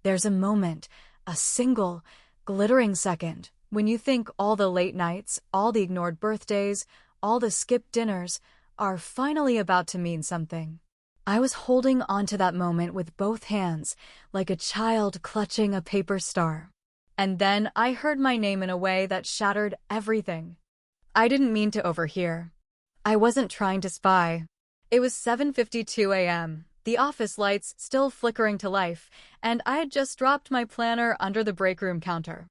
There's a moment, a single, glittering second, when you think all the late nights, all the ignored birthdays, all the skipped dinners are finally about to mean something. I was holding onto that moment with both hands, like a child clutching a paper star. And then I heard my name in a way that shattered everything. I didn't mean to overhear. I wasn't trying to spy. It was 7:52 a.m., the office lights still flickering to life, and I had just dropped my planner under the break room counter.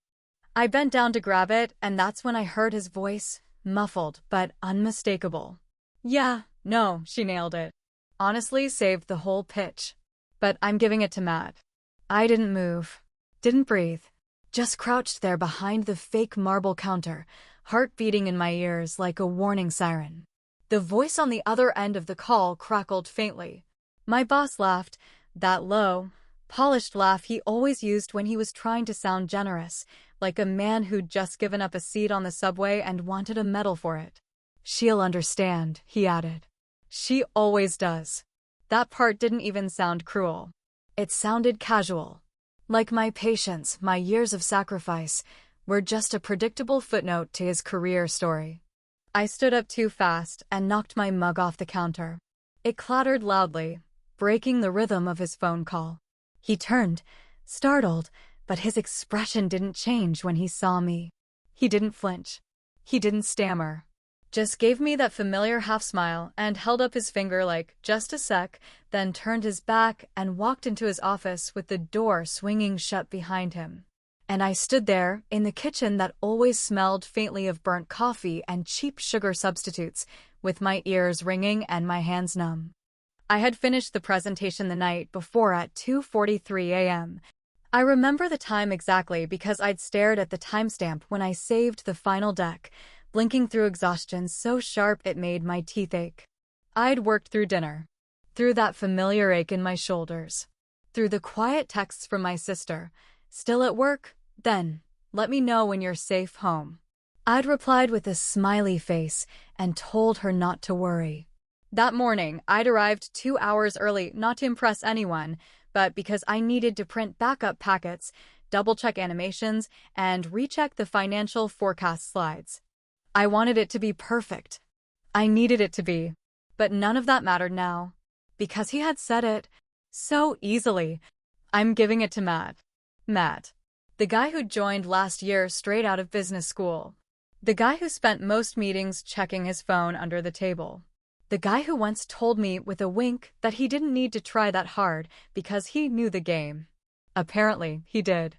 I bent down to grab it, and that's when I heard his voice, muffled but unmistakable. "Yeah, no," she nailed it. Honestly, saved the whole pitch. But I'm giving it to Matt. I didn't move, didn't breathe, just crouched there behind the fake marble counter, heart beating in my ears like a warning siren. The voice on the other end of the call crackled faintly. My boss laughed, that low, polished laugh he always used when he was trying to sound generous, like a man who'd just given up a seat on the subway and wanted a medal for it. "She'll understand," he added. "She always does." That part didn't even sound cruel. It sounded casual. Like my patience, my years of sacrifice, were just a predictable footnote to his career story. I stood up too fast and knocked my mug off the counter. It clattered loudly, breaking the rhythm of his phone call. He turned, startled, but his expression didn't change when he saw me. He didn't flinch. He didn't stammer. Just gave me that familiar half-smile and held up his finger like, "Just a sec," then turned his back and walked into his office with the door swinging shut behind him. And I stood there, in the kitchen that always smelled faintly of burnt coffee and cheap sugar substitutes, with my ears ringing and my hands numb. I had finished the presentation the night before at 2:43 a.m. I remember the time exactly because I'd stared at the timestamp when I saved the final deck, blinking through exhaustion so sharp it made my teeth ache. I'd worked through dinner, through that familiar ache in my shoulders, through the quiet texts from my sister, "Still at work? Then, let me know when you're safe home." I'd replied with a smiley face and told her not to worry. That morning, I'd arrived 2 hours early, not to impress anyone, but because I needed to print backup packets, double-check animations, and recheck the financial forecast slides. I wanted it to be perfect. I needed it to be. But none of that mattered now. Because he had said it so easily. I'm giving it to Matt. Matt. The guy who joined last year straight out of business school. The guy who spent most meetings checking his phone under the table. The guy who once told me with a wink that he didn't need to try that hard because he knew the game. Apparently, he did.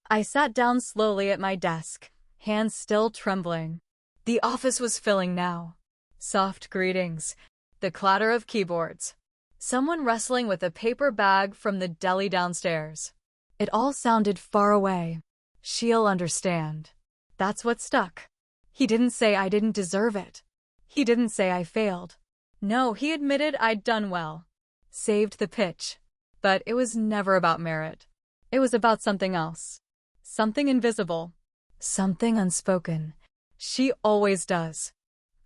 I sat down slowly at my desk, hands still trembling. The office was filling now. Soft greetings. The clatter of keyboards. Someone wrestling with a paper bag from the deli downstairs. It all sounded far away. "She'll understand." That's what stuck. He didn't say I didn't deserve it. He didn't say I failed. No, he admitted I'd done well. Saved the pitch. But it was never about merit. It was about something else. Something invisible. Something unspoken. She always does.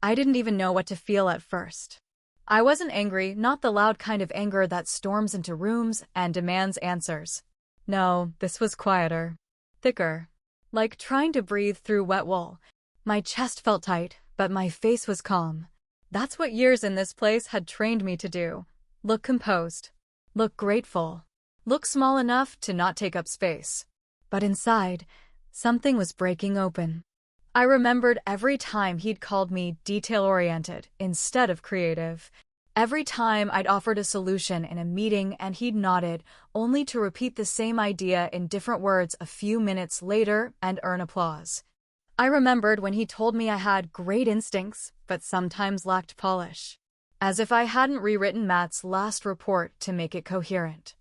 I didn't even know what to feel at first. I wasn't angry, not the loud kind of anger that storms into rooms and demands answers. No, this was quieter. Thicker. Like trying to breathe through wet wool. My chest felt tight, but my face was calm. That's what years in this place had trained me to do. Look composed. Look grateful. Look small enough to not take up space. But inside, something was breaking open. I remembered every time he'd called me detail-oriented instead of creative. Every time I'd offered a solution in a meeting and he'd nodded, only to repeat the same idea in different words a few minutes later and earn applause. I remembered when he told me I had great instincts, but sometimes lacked polish. As if I hadn't rewritten Matt's last report to make it coherent.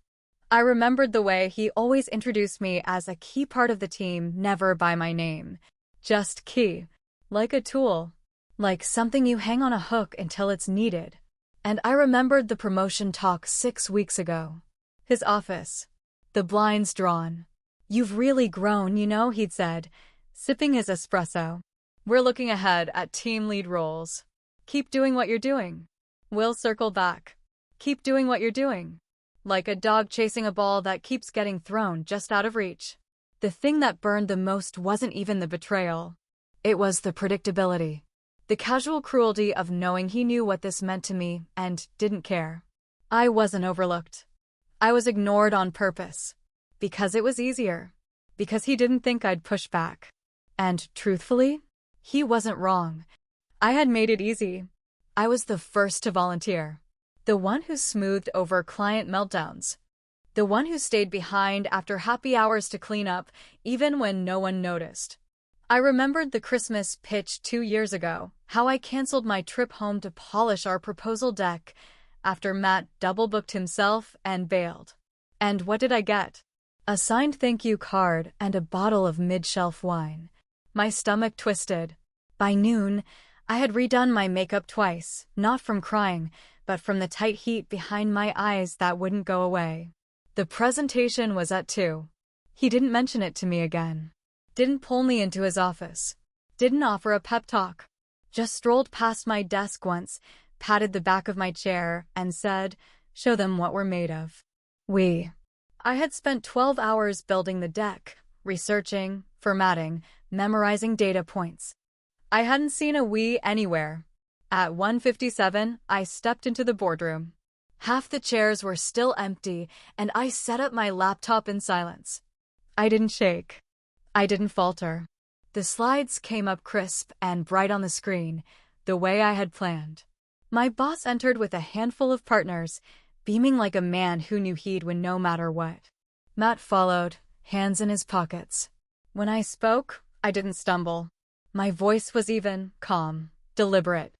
I remembered the way he always introduced me as a key part of the team, never by my name. Just key. Like a tool. Like something you hang on a hook until it's needed. And I remembered the promotion talk 6 weeks ago. His office. The blinds drawn. "You've really grown, you know," he'd said, sipping his espresso. "We're looking ahead at team lead roles. Keep doing what you're doing. We'll circle back. Keep doing what you're doing." like a dog chasing a ball that keeps getting thrown just out of reach. The thing that burned the most wasn't even the betrayal. It was the predictability. The casual cruelty of knowing he knew what this meant to me and didn't care. I wasn't overlooked. I was ignored on purpose. Because it was easier. Because he didn't think I'd push back. And, truthfully, he wasn't wrong. I had made it easy. I was the first to volunteer. The one who smoothed over client meltdowns. The one who stayed behind after happy hours to clean up, even when no one noticed. I remembered the Christmas pitch 2 years ago, how I canceled my trip home to polish our proposal deck after Matt double-booked himself and bailed. And what did I get? A signed thank you card and a bottle of mid-shelf wine. My stomach twisted. By noon, I had redone my makeup twice, not from crying, but from the tight heat behind my eyes that wouldn't go away. The presentation was at 2. He didn't mention it to me again. Didn't pull me into his office. Didn't offer a pep talk. Just strolled past my desk once, patted the back of my chair, and said, "Show them what we're made of." I had spent 12 hours building the deck, researching, formatting, memorizing data points. I hadn't seen a we anywhere. At 1:57, I stepped into the boardroom. Half the chairs were still empty, and I set up my laptop in silence. I didn't shake. I didn't falter. The slides came up crisp and bright on the screen, the way I had planned. My boss entered with a handful of partners, beaming like a man who knew he'd win no matter what. Matt followed, hands in his pockets. When I spoke, I didn't stumble. My voice was even, calm, deliberate.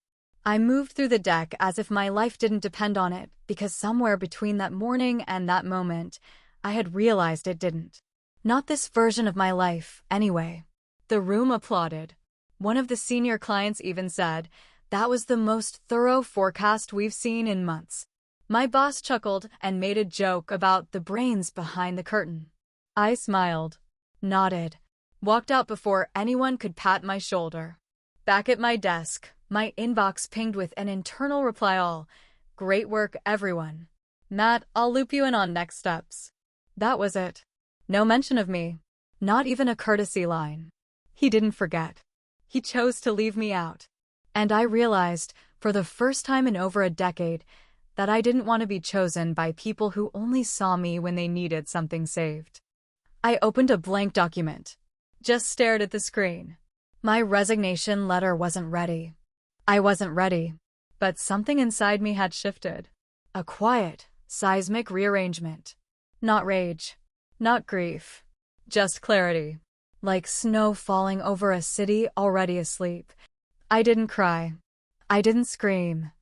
I moved through the deck as if my life didn't depend on it, because somewhere between that morning and that moment, I had realized it didn't. Not this version of my life, anyway. The room applauded. One of the senior clients even said, "That was the most thorough forecast we've seen in months." My boss chuckled and made a joke about the brains behind the curtain. I smiled, nodded, walked out before anyone could pat my shoulder. Back at my desk, my inbox pinged with an internal reply all, "Great work, everyone. Matt, I'll loop you in on next steps." That was it. No mention of me. Not even a courtesy line. He didn't forget. He chose to leave me out. And I realized, for the first time in over a decade, that I didn't want to be chosen by people who only saw me when they needed something saved. I opened a blank document. Just stared at the screen. My resignation letter wasn't ready. I wasn't ready. But something inside me had shifted. A quiet, seismic rearrangement. Not rage. Not grief. Just clarity. Like snow falling over a city already asleep. I didn't cry. I didn't scream.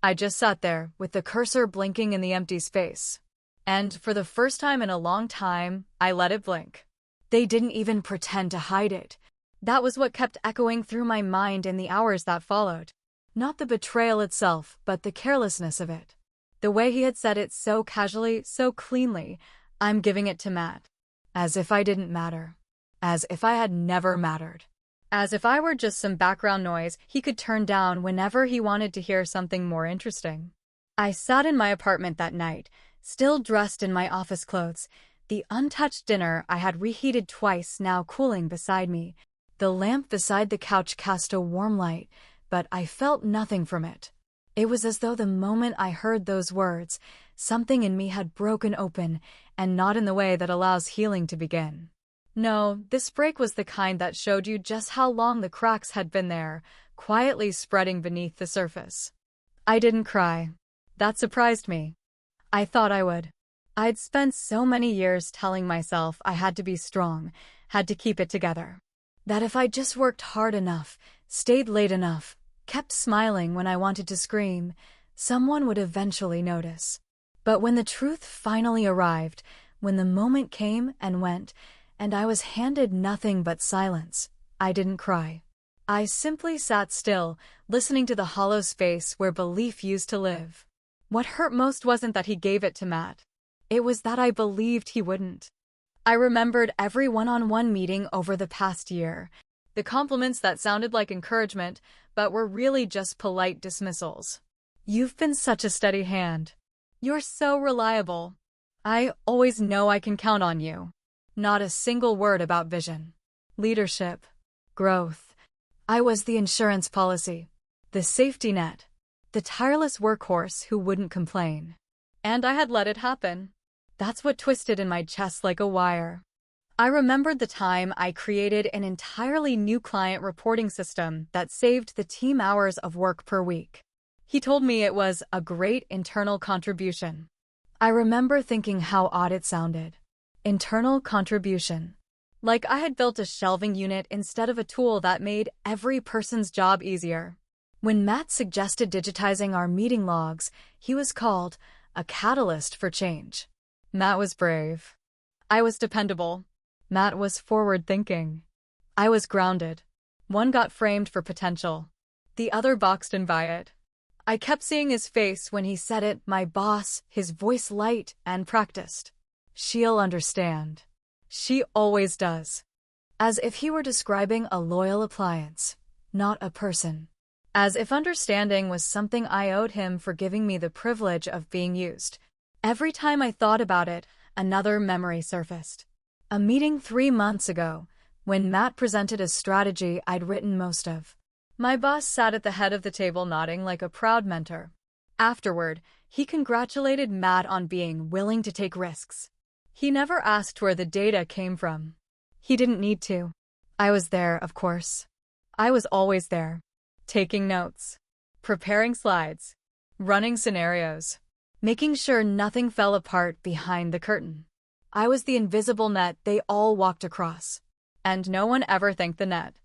I just sat there, with the cursor blinking in the empty space. And for the first time in a long time, I let it blink. They didn't even pretend to hide it. That was what kept echoing through my mind in the hours that followed. Not the betrayal itself, but the carelessness of it. The way he had said it so casually, so cleanly, "I'm giving it to Matt." As if I didn't matter. As if I had never mattered. As if I were just some background noise he could turn down whenever he wanted to hear something more interesting. I sat in my apartment that night, still dressed in my office clothes, the untouched dinner I had reheated twice now cooling beside me. The lamp beside the couch cast a warm light, but I felt nothing from it. It was as though the moment I heard those words, something in me had broken open, and not in the way that allows healing to begin. No, this break was the kind that showed you just how long the cracks had been there, quietly spreading beneath the surface. I didn't cry. That surprised me. I thought I would. I'd spent so many years telling myself I had to be strong, had to keep it together. That if I just worked hard enough, stayed late enough, kept smiling when I wanted to scream, someone would eventually notice. But when the truth finally arrived, when the moment came and went, and I was handed nothing but silence, I didn't cry. I simply sat still, listening to the hollow space where belief used to live. What hurt most wasn't that he gave it to Matt. It was that I believed he wouldn't. I remembered every one-on-one meeting over the past year. The compliments that sounded like encouragement, but were really just polite dismissals. "You've been such a steady hand. You're so reliable. I always know I can count on you. Not a single word about vision, leadership, growth. I was the insurance policy, the safety net, the tireless workhorse who wouldn't complain. And I had let it happen. That's what twisted in my chest like a wire. I remembered the time I created an entirely new client reporting system that saved the team hours of work per week. He told me it was a great internal contribution. I remember thinking how odd it sounded. Internal contribution. Like I had built a shelving unit instead of a tool that made every person's job easier. When Matt suggested digitizing our meeting logs, he was called a catalyst for change. Matt was brave. I was dependable. Matt was forward-thinking. I was grounded. One got framed for potential. The other boxed in by it. I kept seeing his face when he said it, my boss, his voice light and practiced. She'll understand. She always does. As if he were describing a loyal appliance, not a person. As if understanding was something I owed him for giving me the privilege of being used. Every time I thought about it, another memory surfaced. A meeting 3 months ago, when Matt presented a strategy I'd written most of. My boss sat at the head of the table nodding like a proud mentor. Afterward, he congratulated Matt on being willing to take risks. He never asked where the data came from. He didn't need to. I was there, of course. I was always there. Taking notes. Preparing slides. Running scenarios. Making sure nothing fell apart behind the curtain. I was the invisible net they all walked across. And no one ever thanked the net.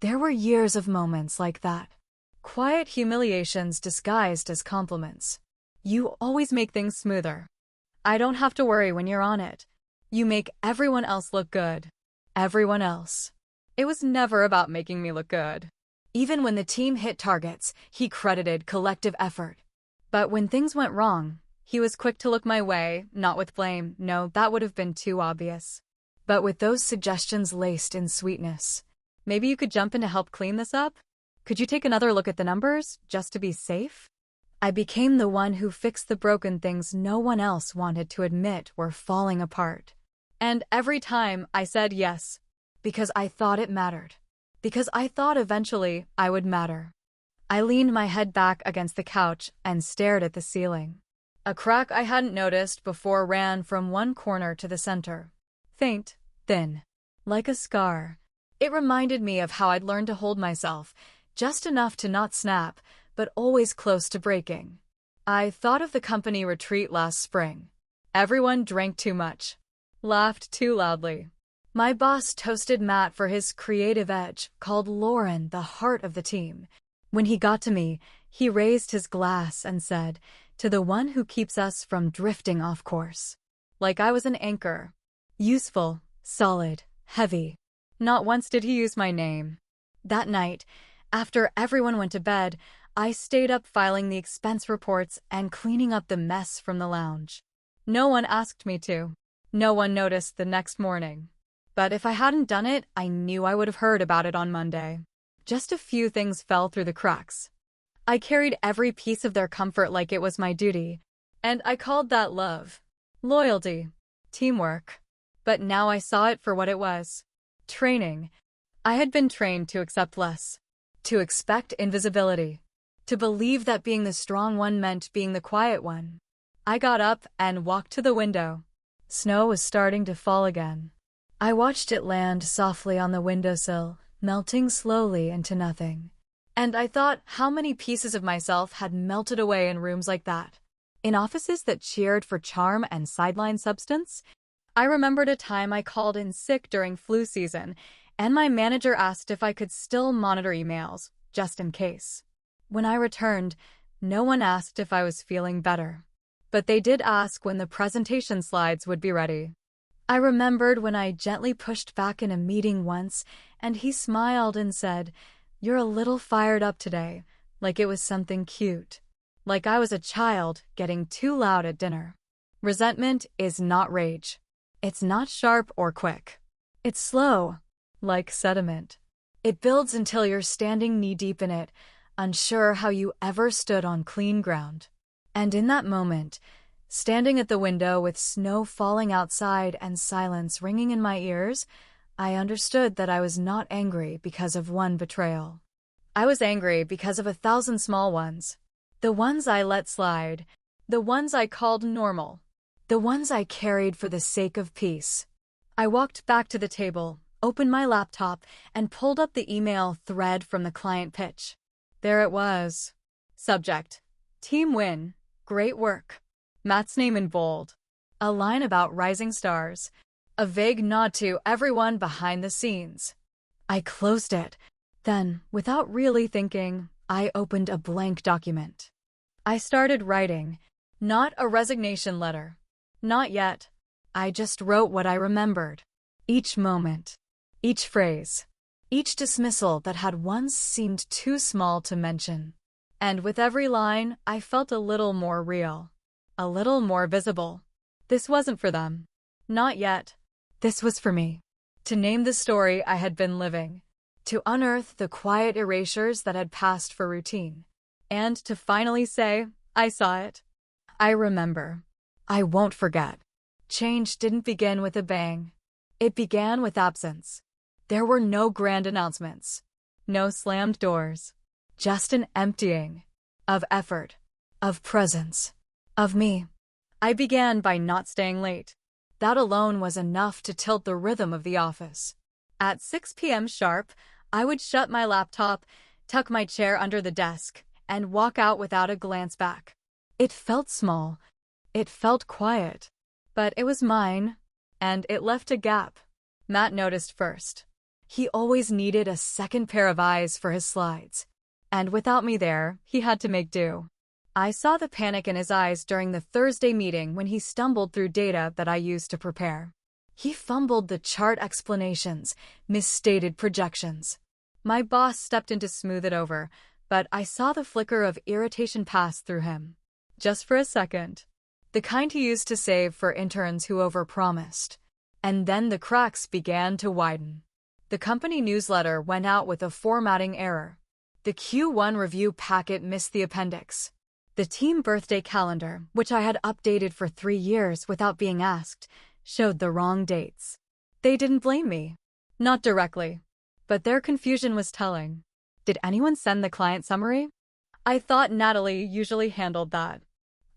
There were years of moments like that. Quiet humiliations disguised as compliments. You always make things smoother. I don't have to worry when you're on it. You make everyone else look good. Everyone else. It was never about making me look good. Even when the team hit targets, he credited collective effort. But when things went wrong, he was quick to look my way, not with blame. No, that would have been too obvious. But with those suggestions laced in sweetness. Maybe you could jump in to help clean this up? Could you take another look at the numbers, just to be safe? I became the one who fixed the broken things no one else wanted to admit were falling apart. And every time I said yes, because I thought it mattered. Because I thought eventually I would matter. I leaned my head back against the couch and stared at the ceiling. A crack I hadn't noticed before ran from one corner to the center. Faint, thin, like a scar. It reminded me of how I'd learned to hold myself, just enough to not snap, but always close to breaking. I thought of the company retreat last spring. Everyone drank too much. Laughed too loudly. My boss toasted Matt for his creative edge, called Lauren the heart of the team. When he got to me, he raised his glass and said, "To the one who keeps us from drifting off course." Like I was an anchor. Useful, solid, heavy. Not once did he use my name. That night, after everyone went to bed, I stayed up filing the expense reports and cleaning up the mess from the lounge. No one asked me to. No one noticed the next morning. But if I hadn't done it, I knew I would have heard about it on Monday. Just a few things fell through the cracks. I carried every piece of their comfort like it was my duty, and I called that love, loyalty, teamwork. But now I saw it for what it was. Training. I had been trained to accept less, to expect invisibility, to believe that being the strong one meant being the quiet one. I got up and walked to the window. Snow was starting to fall again. I watched it land softly on the windowsill, melting slowly into nothing. And I thought how many pieces of myself had melted away in rooms like that. In offices that cheered for charm and sideline substance. I remembered a time I called in sick during flu season, and my manager asked if I could still monitor emails, just in case. When I returned, no one asked if I was feeling better. But they did ask when the presentation slides would be ready. I remembered when I gently pushed back in a meeting once, and he smiled and said, "You're a little fired up today," like it was something cute. Like I was a child getting too loud at dinner. Resentment is not rage. It's not sharp or quick. It's slow, like sediment. It builds until you're standing knee-deep in it, unsure how you ever stood on clean ground. And in that moment, Standing at the window with snow falling outside and silence ringing in my ears, I understood that I was not angry because of one betrayal. I was angry because of 1,000 small ones. The ones I let slide. The ones I called normal. The ones I carried for the sake of peace. I walked back to the table, opened my laptop, and pulled up the email thread from the client pitch. There it was. Subject: Team win. Great work. Matt's name in bold. A line about rising stars. A vague nod to everyone behind the scenes. I closed it. Then, without really thinking, I opened a blank document. I started writing. Not a resignation letter. Not yet. I just wrote what I remembered. Each moment. Each phrase. Each dismissal that had once seemed too small to mention. And with every line, I felt a little more real. A little more visible. This wasn't for them. Not yet. This was for me. To name the story I had been living. To unearth the quiet erasures that had passed for routine. And to finally say, I saw it. I remember. I won't forget. Change didn't begin with a bang. It began with absence. There were no grand announcements. No slammed doors. Just an emptying. Of effort. Of presence. Of me. I began by not staying late. That alone was enough to tilt the rhythm of the office. At 6 p.m. sharp, I would shut my laptop, tuck my chair under the desk, and walk out without a glance back. It felt small. It felt quiet. But it was mine, and it left a gap. Matt noticed first. He always needed a second pair of eyes for his slides. And without me there, he had to make do. I saw the panic in his eyes during the Thursday meeting when he stumbled through data that I used to prepare. He fumbled the chart explanations, misstated projections. My boss stepped in to smooth it over, but I saw the flicker of irritation pass through him. Just for a second. The kind he used to save for interns who overpromised. And then the cracks began to widen. The company newsletter went out with a formatting error. The Q1 review packet missed the appendix. The team birthday calendar, which I had updated for 3 years without being asked, showed the wrong dates. They didn't blame me. Not directly. But their confusion was telling. Did anyone send the client summary? I thought Natalie usually handled that.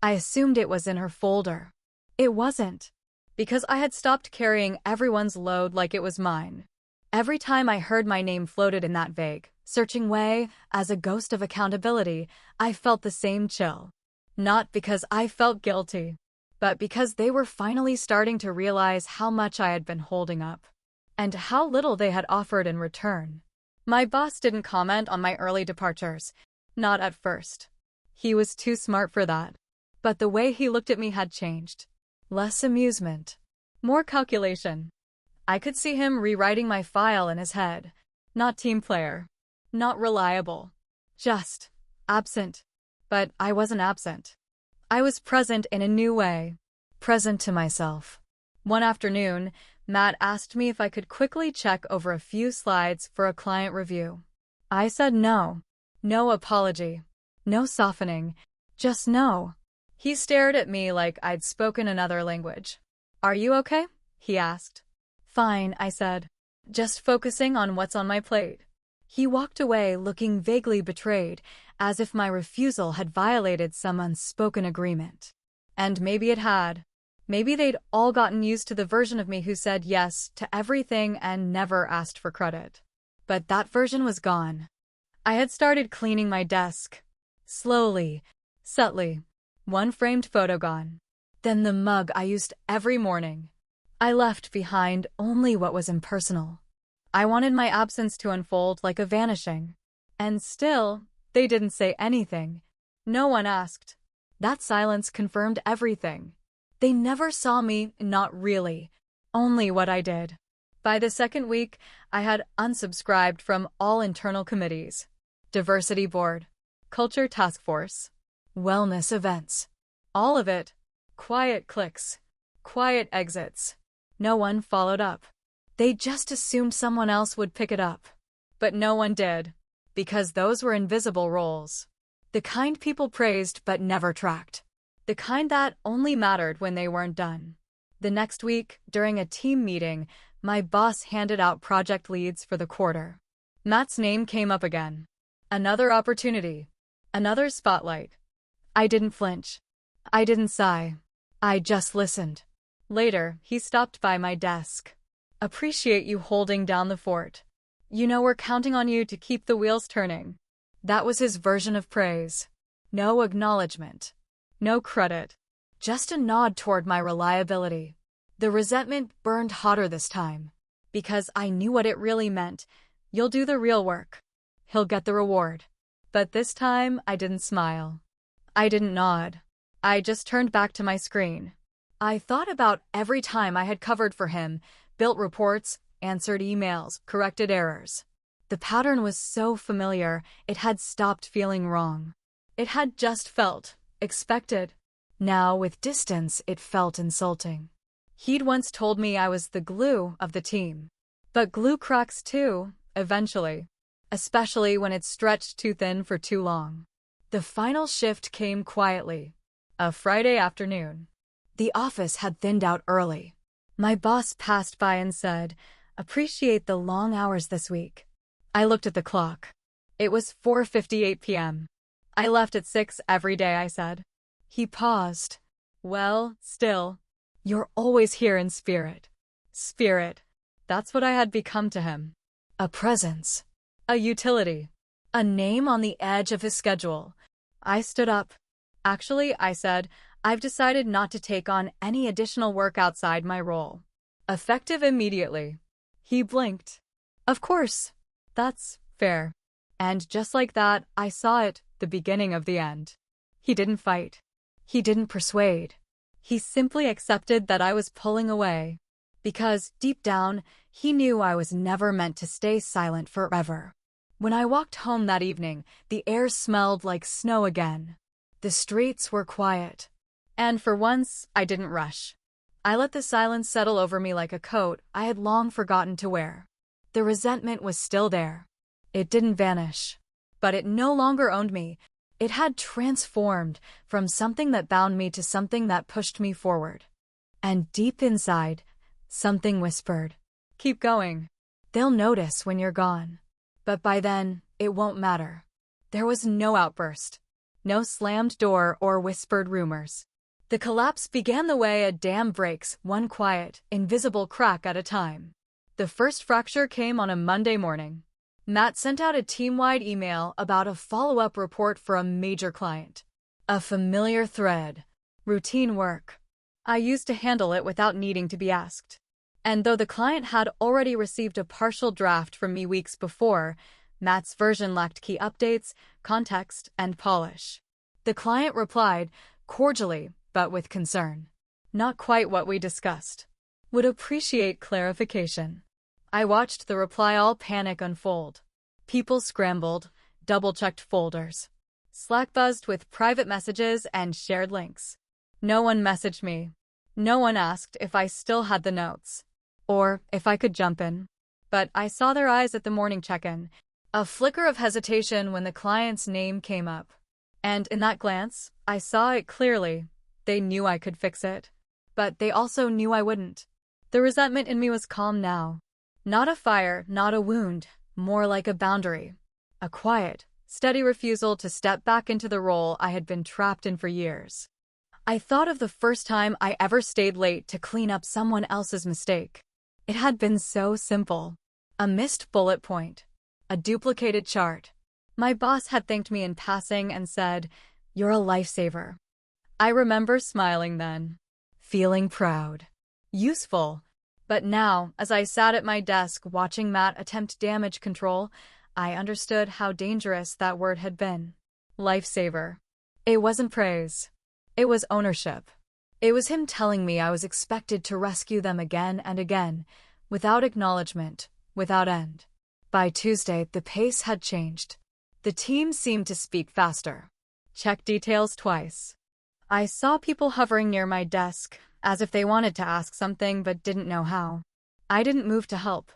I assumed it was in her folder. It wasn't. Because I had stopped carrying everyone's load like it was mine. Every time I heard my name floated in that vague, searching way, as a ghost of accountability, I felt the same chill. Not because I felt guilty, but because they were finally starting to realize how much I had been holding up. And how little they had offered in return. My boss didn't comment on my early departures. Not at first. He was too smart for that. But the way he looked at me had changed. Less amusement. More calculation. I could see him rewriting my file in his head. Not team player. Not reliable. Just absent. But I wasn't absent. I was present in a new way. Present to myself. One afternoon, Matt asked me if I could quickly check over a few slides for a client review. I said no. No apology. No softening. Just no. He stared at me like I'd spoken another language. Are you okay? He asked. Fine, I said. Just focusing on what's on my plate. He walked away looking vaguely betrayed, as if my refusal had violated some unspoken agreement. And maybe it had. Maybe they'd all gotten used to the version of me who said yes to everything and never asked for credit. But that version was gone. I had started cleaning my desk. Slowly, subtly. One framed photo gone. Then the mug I used every morning. I left behind only what was impersonal. I wanted my absence to unfold like a vanishing. And still, they didn't say anything. No one asked. That silence confirmed everything. They never saw me, not really. Only what I did. By the second week, I had unsubscribed from all internal committees. Diversity Board. Culture Task Force. Wellness events. All of it. Quiet clicks. Quiet exits. No one followed up. They just assumed someone else would pick it up. But no one did. Because those were invisible roles. The kind people praised but never tracked. The kind that only mattered when they weren't done. The next week, during a team meeting, my boss handed out project leads for the quarter. Matt's name came up again. Another opportunity. Another spotlight. I didn't flinch. I didn't sigh. I just listened. Later, he stopped by my desk. Appreciate you holding down the fort. You know we're counting on you to keep the wheels turning. That was his version of praise. No acknowledgement. No credit. Just a nod toward my reliability. The resentment burned hotter this time. Because I knew what it really meant. You'll do the real work. He'll get the reward. But this time, I didn't smile. I didn't nod. I just turned back to my screen. I thought about every time I had covered for him, built reports, answered emails, corrected errors. The pattern was so familiar, it had stopped feeling wrong. It had just felt expected. Now, with distance, it felt insulting. He'd once told me I was the glue of the team. But glue cracks too, eventually. Especially when it's stretched too thin for too long. The final shift came quietly. A Friday afternoon. The office had thinned out early. My boss passed by and said, "Appreciate the long hours this week." I looked at the clock. It was 4:58 p.m. I left at 6 every day, I said. He paused. Well, still, you're always here in spirit. Spirit. That's what I had become to him. A presence. A utility. A name on the edge of his schedule. I stood up. Actually, I said, I've decided not to take on any additional work outside my role. Effective immediately. He blinked. Of course. That's fair. And just like that, I saw it, the beginning of the end. He didn't fight. He didn't persuade. He simply accepted that I was pulling away. Because, deep down, he knew I was never meant to stay silent forever. When I walked home that evening, the air smelled like snow again. The streets were quiet. And for once, I didn't rush. I let the silence settle over me like a coat I had long forgotten to wear. The resentment was still there. It didn't vanish. But it no longer owned me. It had transformed from something that bound me to something that pushed me forward. And deep inside, something whispered, "Keep going. They'll notice when you're gone. But by then, it won't matter." There was no outburst. No slammed door or whispered rumors. The collapse began the way a dam breaks, one quiet, invisible crack at a time. The first fracture came on a Monday morning. Matt sent out a team-wide email about a follow-up report for a major client. A familiar thread. Routine work. I used to handle it without needing to be asked. And though the client had already received a partial draft from me weeks before, Matt's version lacked key updates, context, and polish. The client replied, cordially, but with concern. Not quite what we discussed. Would appreciate clarification. I watched the reply all panic unfold. People scrambled, double-checked folders. Slack buzzed with private messages and shared links. No one messaged me. No one asked if I still had the notes. Or if I could jump in. But I saw their eyes at the morning check-in. A flicker of hesitation when the client's name came up. And in that glance, I saw it clearly. They knew I could fix it. But they also knew I wouldn't. The resentment in me was calm now. Not a fire, not a wound, more like a boundary. A quiet, steady refusal to step back into the role I had been trapped in for years. I thought of the first time I ever stayed late to clean up someone else's mistake. It had been so simple. A missed bullet point. A duplicated chart. My boss had thanked me in passing and said, "You're a lifesaver." I remember smiling then. Feeling proud. Useful. But now, as I sat at my desk watching Matt attempt damage control, I understood how dangerous that word had been. Lifesaver. It wasn't praise. It was ownership. It was him telling me I was expected to rescue them again and again, without acknowledgement, without end. By Tuesday, the pace had changed. The team seemed to speak faster. Check details twice. I saw people hovering near my desk, as if they wanted to ask something but didn't know how. I didn't move to help.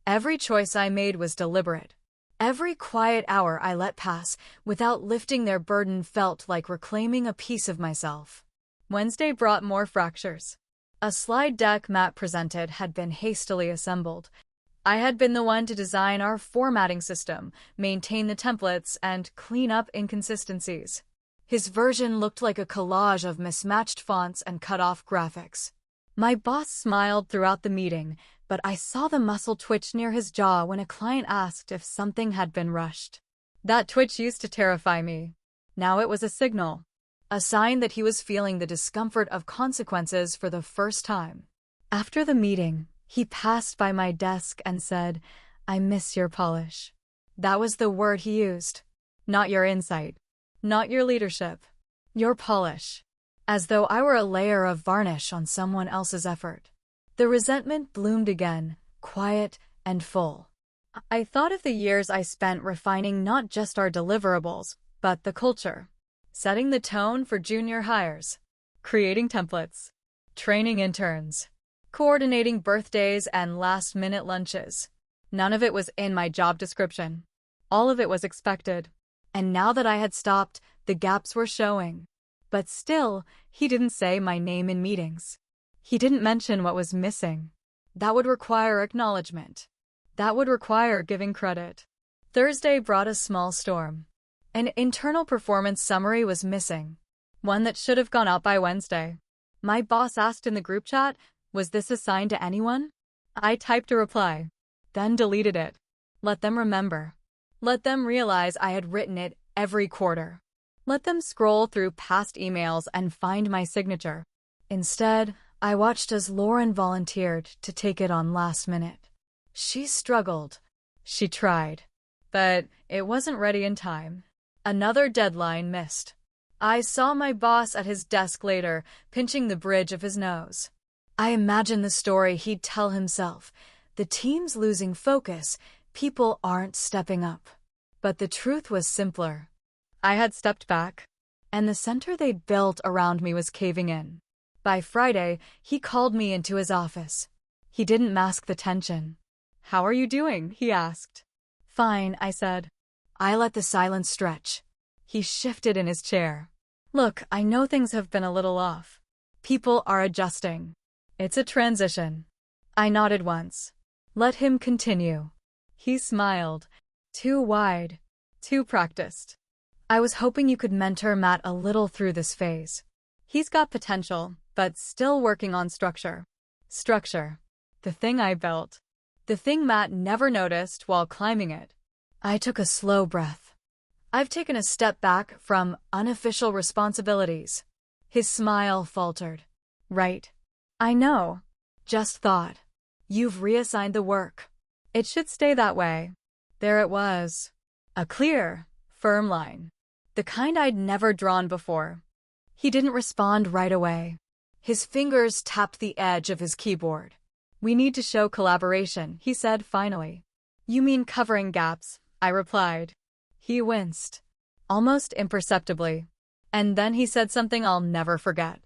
Every choice I made was deliberate. Every quiet hour I let pass without lifting their burden felt like reclaiming a piece of myself. Wednesday brought more fractures. A slide deck Matt presented had been hastily assembled. I had been the one to design our formatting system, maintain the templates, and clean up inconsistencies. His version looked like a collage of mismatched fonts and cut-off graphics. My boss smiled throughout the meeting, but I saw the muscle twitch near his jaw when a client asked if something had been rushed. That twitch used to terrify me. Now it was a signal. A sign that he was feeling the discomfort of consequences for the first time. After the meeting, he passed by my desk and said, "I miss your polish." That was the word he used. Not your insight. Not your leadership. Your polish. As though I were a layer of varnish on someone else's effort. The resentment bloomed again, quiet and full. I thought of the years I spent refining not just our deliverables, but the culture. Setting the tone for junior hires, creating templates, training interns, coordinating birthdays and last-minute lunches. None of it was in my job description. All of it was expected. And now that I had stopped, the gaps were showing. But still, he didn't say my name in meetings. He didn't mention what was missing. That would require acknowledgement. That would require giving credit. Thursday brought a small storm. An internal performance summary was missing, one that should have gone out by Wednesday. My boss asked in the group chat, "Was this assigned to anyone?" I typed a reply, then deleted it. Let them remember. Let them realize I had written it every quarter. Let them scroll through past emails and find my signature. Instead, I watched as Lauren volunteered to take it on last minute. She struggled. She tried. But it wasn't ready in time. Another deadline missed. I saw my boss at his desk later, pinching the bridge of his nose. I imagined the story he'd tell himself. The team's losing focus. People aren't stepping up. But the truth was simpler. I had stepped back, and the center they'd built around me was caving in. By Friday, he called me into his office. He didn't mask the tension. "How are you doing?" he asked. "Fine," I said. I let the silence stretch. He shifted in his chair. "Look, I know things have been a little off. People are adjusting. It's a transition." I nodded once. Let him continue. He smiled. Too wide. Too practiced. "I was hoping you could mentor Matt a little through this phase. He's got potential, but still working on structure." Structure. The thing I built. The thing Matt never noticed while climbing it. I took a slow breath. I've taken a step back from unofficial responsibilities. His smile faltered. "Right. I know. Just thought. You've reassigned the work. It should stay that way." There it was. A clear, firm line. The kind I'd never drawn before. He didn't respond right away. His fingers tapped the edge of his keyboard. "We need to show collaboration," he said finally. "You mean covering gaps?" I replied. He winced, almost imperceptibly. And then he said something I'll never forget.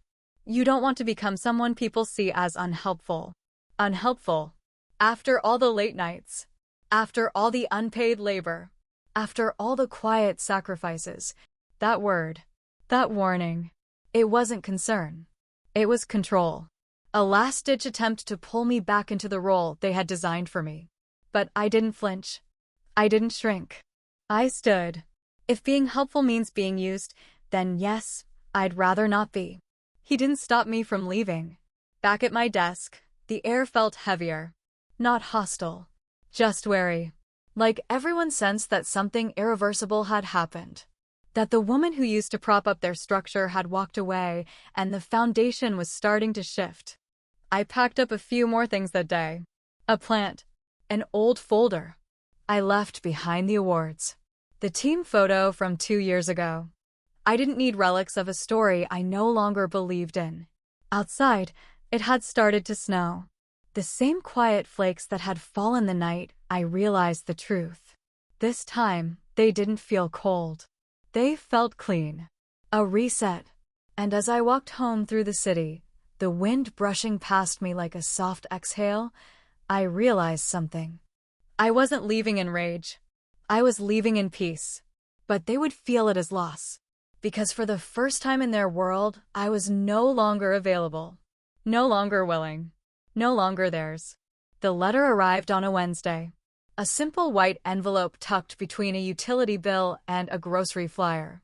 "You don't want to become someone people see as unhelpful." Unhelpful. After all the late nights. After all the unpaid labor. After all the quiet sacrifices. That word. That warning. It wasn't concern. It was control. A last-ditch attempt to pull me back into the role they had designed for me. But I didn't flinch. I didn't shrink. I stood. If being helpful means being used, then yes, I'd rather not be. He didn't stop me from leaving. Back at my desk, the air felt heavier. Not hostile. Just wary. Like everyone sensed that something irreversible had happened. That the woman who used to prop up their structure had walked away, and the foundation was starting to shift. I packed up a few more things that day. A plant. An old folder. I left behind the awards. The team photo from 2 years ago. I didn't need relics of a story I no longer believed in. Outside, it had started to snow. The same quiet flakes that had fallen the night I realized the truth. This time, they didn't feel cold. They felt clean. A reset. And as I walked home through the city, the wind brushing past me like a soft exhale, I realized something. I wasn't leaving in rage. I was leaving in peace. But they would feel it as loss. Because for the first time in their world, I was no longer available. No longer willing. No longer theirs. The letter arrived on a Wednesday. A simple white envelope tucked between a utility bill and a grocery flyer.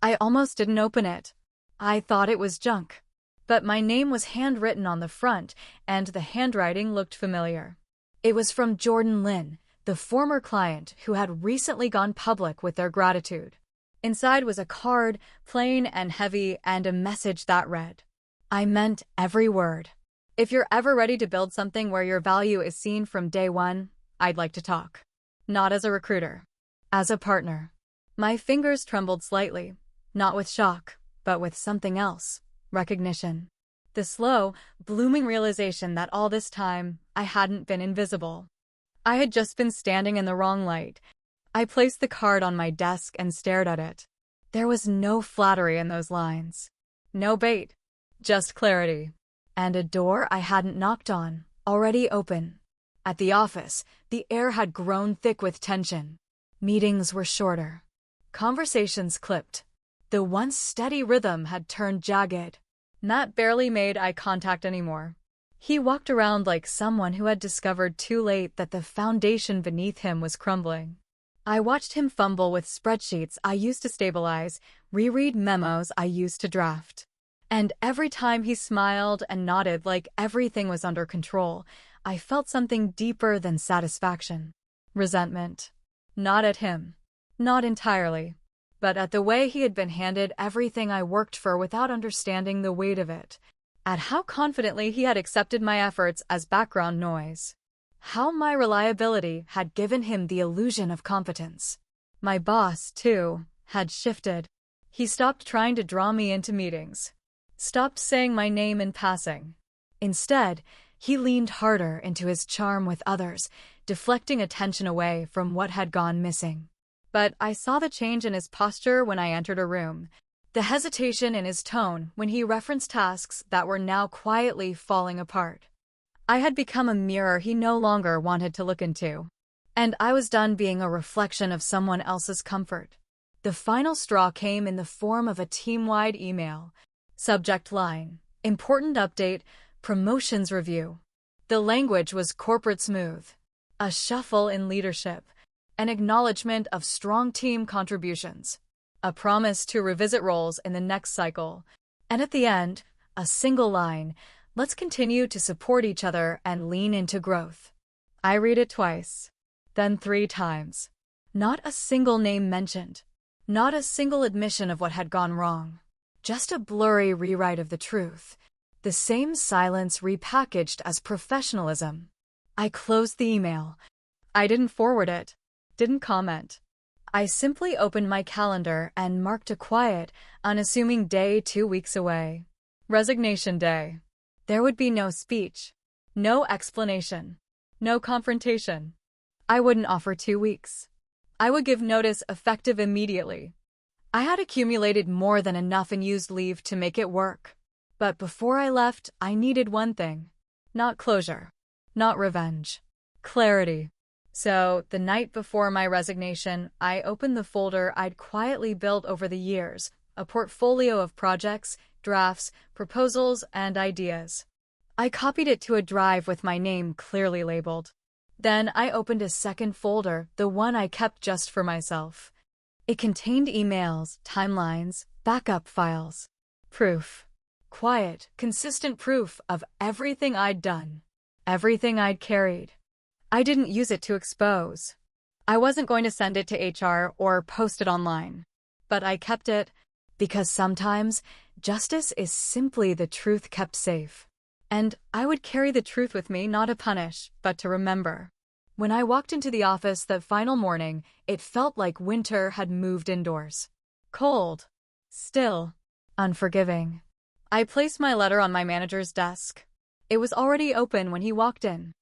I almost didn't open it. I thought it was junk. But my name was handwritten on the front, and the handwriting looked familiar. It was from Jordan Lynn, the former client who had recently gone public with their gratitude. Inside was a card, plain and heavy, and a message that read, "I meant every word. If you're ever ready to build something where your value is seen from day one, I'd like to talk. Not as a recruiter. As a partner." My fingers trembled slightly, not with shock, but with something else. Recognition. The slow, blooming realization that all this time, I hadn't been invisible. I had just been standing in the wrong light. I placed the card on my desk and stared at it. There was no flattery in those lines. No bait. Just clarity. And a door I hadn't knocked on, already open. At the office, the air had grown thick with tension. Meetings were shorter. Conversations clipped. The once steady rhythm had turned jagged. Matt barely made eye contact anymore. He walked around like someone who had discovered too late that the foundation beneath him was crumbling. I watched him fumble with spreadsheets I used to stabilize, reread memos I used to draft. And every time he smiled and nodded like everything was under control, I felt something deeper than satisfaction. Resentment. Not at him. Not entirely. But at the way he had been handed everything I worked for without understanding the weight of it. At how confidently he had accepted my efforts as background noise. How my reliability had given him the illusion of competence. My boss, too, had shifted. He stopped trying to draw me into meetings. Stopped saying my name in passing. Instead, he leaned harder into his charm with others, deflecting attention away from what had gone missing. But I saw the change in his posture when I entered a room, the hesitation in his tone when he referenced tasks that were now quietly falling apart. I had become a mirror he no longer wanted to look into, and I was done being a reflection of someone else's comfort. The final straw came in the form of a team-wide email. Subject line: Important update, promotions review. The language was corporate smooth. A shuffle in leadership. An acknowledgement of strong team contributions. A promise to revisit roles in the next cycle. And at the end, a single line: Let's continue to support each other and lean into growth. I read it twice. Then 3 times. Not a single name mentioned. Not a single admission of what had gone wrong. Just a blurry rewrite of the truth. The same silence repackaged as professionalism. I closed the email. I didn't forward it. Didn't comment. I simply opened my calendar and marked a quiet, unassuming day 2 weeks away. Resignation day. There would be no speech. No explanation. No confrontation. I wouldn't offer 2 weeks. I would give notice effective immediately. I had accumulated more than enough unused leave to make it work. But before I left, I needed one thing. Not closure. Not revenge. Clarity. So, the night before my resignation, I opened the folder I'd quietly built over the years, a portfolio of projects, drafts, proposals, and ideas. I copied it to a drive with my name clearly labeled. Then I opened a second folder, the one I kept just for myself. It contained emails, timelines, backup files. Proof. Quiet, consistent proof of everything I'd done. Everything I'd carried. I didn't use it to expose. I wasn't going to send it to HR or post it online. But I kept it because sometimes justice is simply the truth kept safe. And I would carry the truth with me not to punish, but to remember. When I walked into the office that final morning, it felt like winter had moved indoors. Cold. Still. Unforgiving. I placed my letter on my manager's desk. It was already open when he walked in.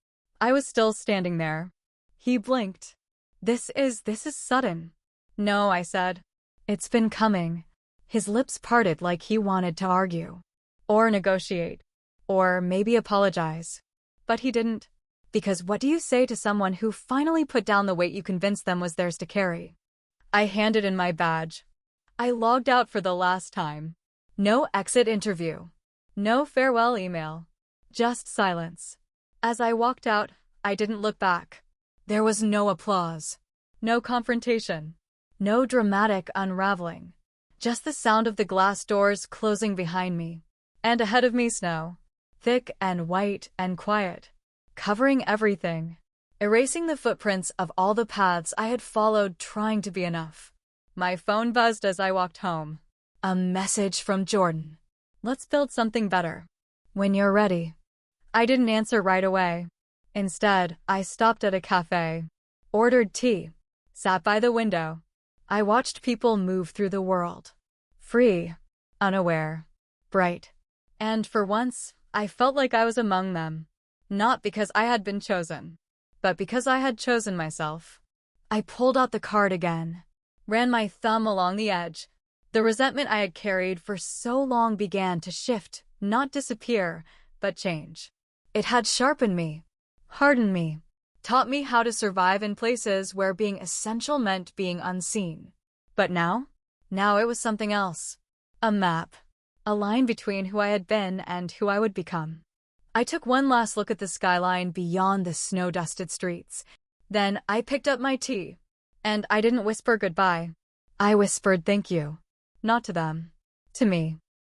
I was still standing there. He blinked. This is sudden. No, I said. It's been coming. His lips parted like he wanted to argue. Or negotiate. Or maybe apologize. But he didn't. Because what do you say to someone who finally put down the weight you convinced them was theirs to carry? I handed in my badge. I logged out for the last time. No exit interview. No farewell email. Just silence. As I walked out, I didn't look back. There was no applause. No confrontation. No dramatic unraveling. Just the sound of the glass doors closing behind me. And ahead of me snow. Thick and white and quiet. Covering everything. Erasing the footprints of all the paths I had followed trying to be enough. My phone buzzed as I walked home. A message from Jordan. Let's build something better. When you're ready. I didn't answer right away. Instead, I stopped at a cafe. Ordered tea. Sat by the window. I watched people move through the world. Free. Unaware. Bright. And for once, I felt like I was among them. Not because I had been chosen, but because I had chosen myself. I pulled out the card again. Ran my thumb along the edge. The resentment I had carried for so long began to shift, not disappear, but change. It had sharpened me, hardened me, taught me how to survive in places where being essential meant being unseen. But now it was something else. A map. A line between who I had been and who I would become. I took one last look at the skyline beyond the snow-dusted streets. Then I picked up my tea. And I didn't whisper goodbye. I whispered thank you. Not to them. To me.